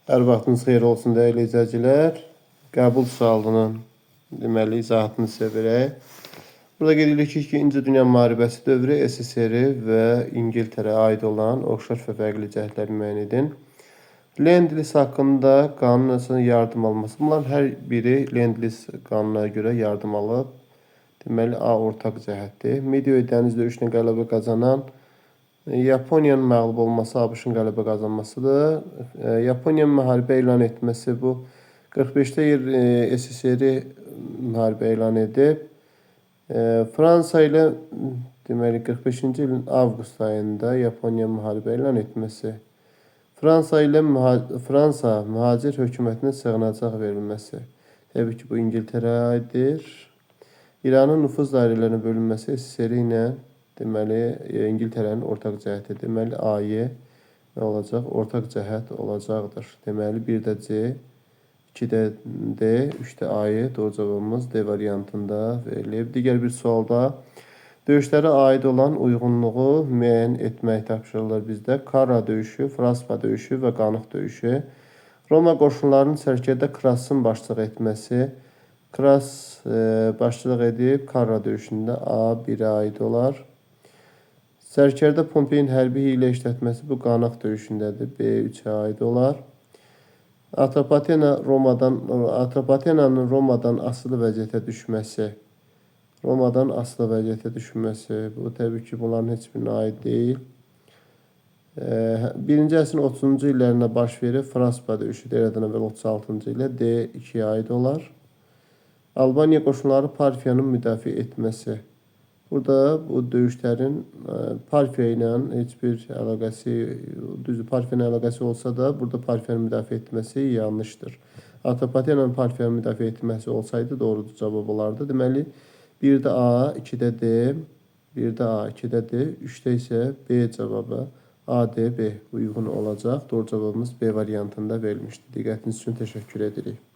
Hər vaxtınız xeyir olsun dəyərli izləyicilər. Qəbul sualının deməli izahatını sizə verək. Burada qeyd edirik ki, 2-ci Dünya müharibəsi dövrü SSR və İngiltərəyə aid olan oxşar və fərqli cəhətləri müəyyən edin. Lend-Liz haqqında qanun yardım alması. Bunların hər biri Lend-Liz qanununa görə yardım alıb. Deməli, A ortaq cəhətdir. Midway dəniz döyüşünə qələbə qazanan Yaponiyanın məğlub olması ABŞ-ın qələbə qazanmasıdır. Yaponiyanın müharibə elan etməsi bu 45-də SSR müharibə elan edib. Fransa ilə deməli 45-ci ilin avqust ayında Yaponiya müharibə elan etməsi. Fransa mühacir hökumətinə sığınacaq verilməsi. Təbii ki, bu İngiltərəyə aiddir. İranın nüfuz dairələrinin bölünməsi SSR ilə deməli İngiltərənin ortaq cəhəti. Deməli A-yə nə olacaq? Ortaq cəhət olacaqdır. Deməli 1-də C, 2-də D, 3-də A-yə doğru cavabımız D variantında verilib. Digər bir sualda döyüşlərə aid olan uyğunluğu müəyyən etmək tapşırılır bizdə. Kara döyüşü, Fraspa döyüşü və Qanıq döyüşü. Roma qoşunlarının sərkərdə Krasın başçılıq etməsi. Kras başçılıq edib Kara döyüşündə A1-ə aid olar. Sərkərdə Pompeyin hərbi hiylə işlətməsi bu Qanaq döyüşündədir. B3-ə aid olar. Atropatenanın Romadan asılı vəziyyətə düşməsi. Romadan asılı vəziyyətə düşməsi. Bu təbii ki, bunların heç birinə aid deyil. 1-ci əsrin 30-cu illərində baş verir. Fraspa döyüşü eradan əvvəl 36-cı ilə D2-yə aid olar. Albaniya qoşunları Parfiyanın müdafiə etməsi. Burada bu döyüşlərin Parfiya ilə heç bir əlaqəsi, düzdür, Parfiya ilə əlaqəsi olsa da, burada Parfiyanın müdafiə etməsi yanlışdır. Atropatenanın Parfiyanın müdafiə etməsi olsaydı doğru cavab olardı. Deməli, 1-də A, 2-də D, 1-də A, 2-də D, 3-də isə B cavabı A, D, B uyğun olacaq. Doğru cavabımız B variantında verilmişdir. Diqqətiniz üçün təşəkkür edirik.